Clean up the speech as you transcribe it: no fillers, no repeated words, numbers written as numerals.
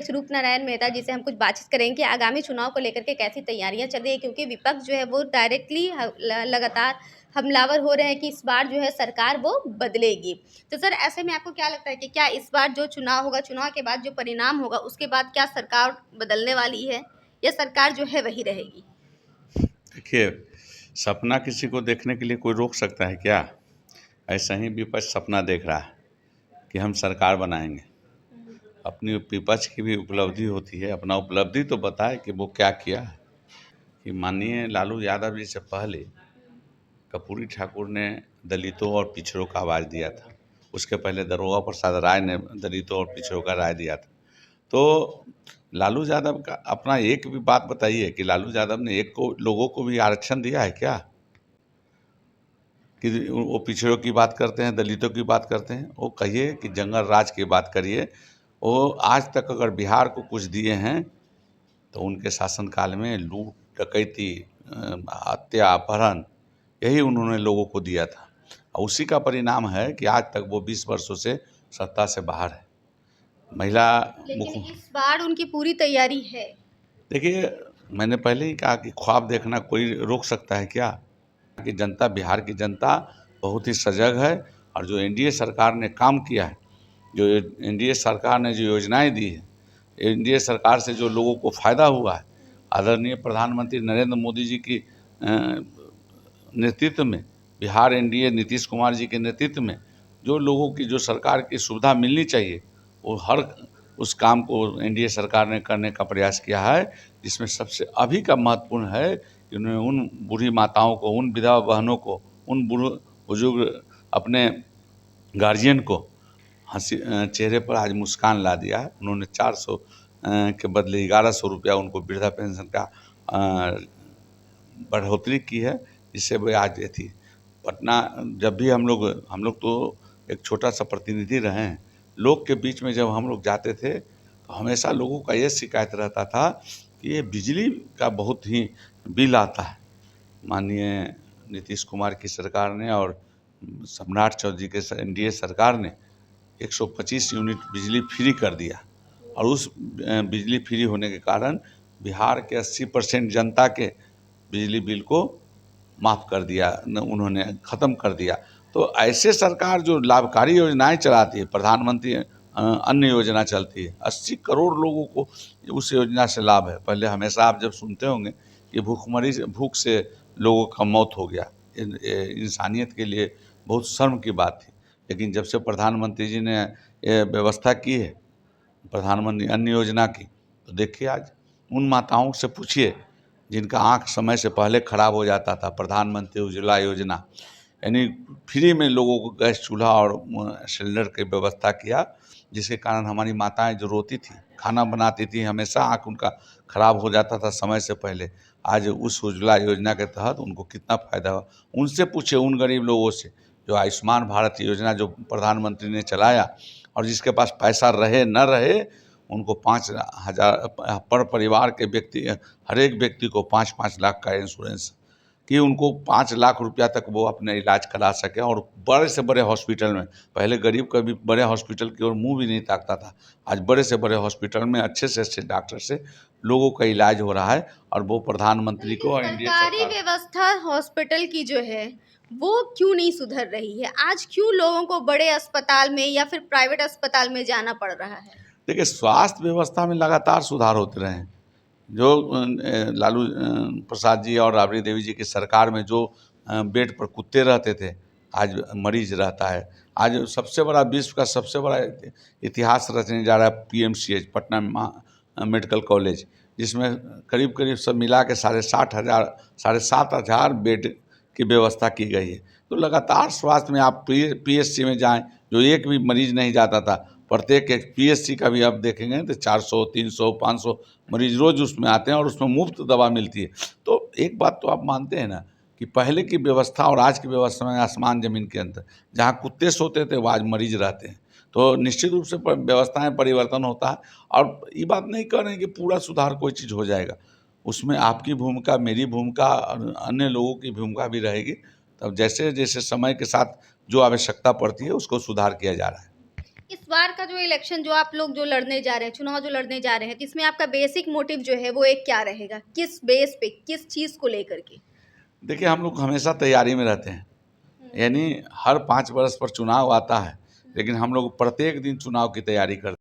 रूप नारायण मेहता जी से हम कुछ बातचीत करेंगे कि आगामी चुनाव को लेकर के कैसी तैयारियां चल रही है, क्योंकि विपक्ष जो है वो डायरेक्टली लगातार हमलावर हो रहे हैं कि इस बार जो है सरकार वो बदलेगी। तो सर, ऐसे में आपको क्या लगता है कि क्या इस बार जो चुनाव होगा, चुनाव के बाद जो परिणाम होगा उसके बाद क्या सरकार बदलने वाली है या सरकार जो है वही रहेगी? देखिए, सपना किसी को देखने के लिए कोई रोक सकता है क्या? ऐसा ही विपक्ष सपना देख रहा है कि हम सरकार बनाएंगे। अपनी विपक्ष की भी उपलब्धि होती है, अपना उपलब्धि तो बताए कि वो क्या किया है। कि माननीय लालू यादव जी से पहले कर्पूरी ठाकुर ने दलितों और पिछड़ों का आवाज़ दिया था। उसके पहले दारोगा प्रसाद राय ने दलितों और पिछड़ों का राय दिया था। तो लालू यादव का अपना एक भी बात बताइए कि लालू यादव ने एक को लोगों को भी आरक्षण दिया है क्या? कि वो पिछड़ों की बात करते हैं, दलितों की बात करते हैं। वो कहिए कि जंगल राज की बात करिए। वो आज तक अगर बिहार को कुछ दिए हैं तो उनके शासनकाल में लूट, डकैती, हत्या, अपहरण, यही उन्होंने लोगों को दिया था। और उसी का परिणाम है कि आज तक वो 20 वर्षों से सत्ता से बाहर है। महिला लेकिन मुख्य इस बार उनकी पूरी तैयारी है। देखिए, मैंने पहले ही कहा कि ख्वाब देखना कोई रोक सकता है क्या? कि जनता, बिहार की जनता बहुत ही सजग है। और जो एनडीए सरकार ने काम किया है, जो एनडीए सरकार ने जो योजनाएं दी है, एनडीए सरकार से जो लोगों को फ़ायदा हुआ है, आदरणीय प्रधानमंत्री नरेंद्र मोदी जी की नेतृत्व में, बिहार एनडीए नीतीश कुमार जी के नेतृत्व में जो लोगों की जो सरकार की सुविधा मिलनी चाहिए, वो हर उस काम को एनडीए सरकार ने करने का प्रयास किया है। जिसमें सबसे अभी का महत्वपूर्ण है कि उन्होंने उन बूढ़ी माताओं को, उन विधवा बहनों को, उन बुजुर्ग अपने गार्जियन को हंसी चेहरे पर आज मुस्कान ला दिया है। उन्होंने 400 के बदले 1100 रुपया उनको वृद्धा पेंशन का बढ़ोतरी की है, जिससे वे आज थी पटना। जब भी हम लोग तो एक छोटा सा प्रतिनिधि रहे हैं। लोग के बीच में जब हम लोग जाते थे तो हमेशा लोगों का ये शिकायत रहता था कि ये बिजली का बहुत ही बिल आता है। माननीय नीतीश कुमार की सरकार ने और सम्राट चौधरी के एनडीए सरकार ने 125 यूनिट बिजली फ्री कर दिया। और उस बिजली फ्री होने के कारण बिहार के 80% जनता के बिजली बिल को माफ़ कर दिया, उन्होंने ख़त्म कर दिया। तो ऐसे सरकार जो लाभकारी योजनाएं चलाती है, प्रधानमंत्री अन्न योजना चलती है, 80 करोड़ लोगों को उस योजना से लाभ है। पहले हमेशा आप जब सुनते होंगे कि भूख से लोगों का मौत हो गया, इंसानियत के लिए बहुत शर्म की बात थी। लेकिन जब से प्रधानमंत्री जी ने ये व्यवस्था की है, प्रधानमंत्री अन्न योजना की, तो देखिए आज उन माताओं से पूछिए जिनका आँख समय से पहले खराब हो जाता था। प्रधानमंत्री उज्ज्वला योजना, यानी फ्री में लोगों को गैस चूल्हा और सिलेंडर की व्यवस्था किया, जिसके कारण हमारी माताएं जो रोती थी, खाना बनाती थी, हमेशा आँख उनका खराब हो जाता था समय से पहले। आज उस उज्ज्वला योजना के तहत उनको कितना फ़ायदा हुआ, उनसे पूछिए, उन गरीब लोगों से। जो आयुष्मान भारत योजना जो प्रधानमंत्री ने चलाया, और जिसके पास पैसा रहे न रहे, उनको 5,000 पर परिवार के व्यक्ति, हर एक व्यक्ति को 5-5 लाख का इंश्योरेंस, कि उनको 5 लाख रुपया तक वो अपने इलाज करा सकें। और बड़े से बड़े हॉस्पिटल में, पहले गरीब कभी बड़े हॉस्पिटल की ओर मुंह भी नहीं ताकता था, आज बड़े से बड़े हॉस्पिटल में अच्छे से अच्छे डॉक्टर से लोगों का इलाज हो रहा है। और वो प्रधानमंत्री को और एनडीए सरकारी सरकार व्यवस्था हॉस्पिटल की जो है वो क्यों नहीं सुधर रही है? आज क्यों लोगों को बड़े अस्पताल में या फिर प्राइवेट अस्पताल में जाना पड़ रहा है? देखिए, स्वास्थ्य व्यवस्था में लगातार सुधार होते रहे हैं। जो लालू प्रसाद जी और राबड़ी देवी जी की सरकार में जो बेड पर कुत्ते रहते थे, आज मरीज रहता है। आज सबसे बड़ा, विश्व का सबसे बड़ा इतिहास रचने जा रहा है पीएमसीएच, पटना मेडिकल कॉलेज, जिसमें करीब करीब सब मिला के 7,500 बेड की व्यवस्था की गई है। तो लगातार स्वास्थ्य में आप पीएचसी में जाएं, जो एक भी मरीज नहीं जाता था, प्रत्येक एक पीएचसी का भी आप देखेंगे तो 400, 300, 500 मरीज रोज़ उसमें आते हैं और उसमें मुफ्त दवा मिलती है। तो एक बात तो आप मानते हैं ना कि पहले की व्यवस्था और आज की व्यवस्था में आसमान ज़मीन के अंतर। जहाँ कुत्ते सोते थे, वो आज मरीज रहते हैं। तो निश्चित रूप से व्यवस्थाएं परिवर्तन होता है। और ये बात नहीं कर रहे हैं कि पूरा सुधार कोई चीज़ हो जाएगा। उसमें आपकी भूमिका, मेरी भूमिका और अन्य लोगों की भूमिका भी रहेगी। तब जैसे जैसे समय के साथ जो आवश्यकता पड़ती है, उसको सुधार किया जा रहा है। इस बार का जो इलेक्शन जो आप लोग जो लड़ने जा रहे हैं, चुनाव जो लड़ने जा रहे हैं, तो इसमें आपका बेसिक मोटिव जो है वो एक क्या रहेगा? किस बेस पे, किस चीज़ को लेकर के? देखिए, हम लोग हमेशा तैयारी में रहते हैं, यानी हर 5 वर्ष पर चुनाव आता है, लेकिन हम लोग प्रत्येक दिन चुनाव की तैयारी करते हैं।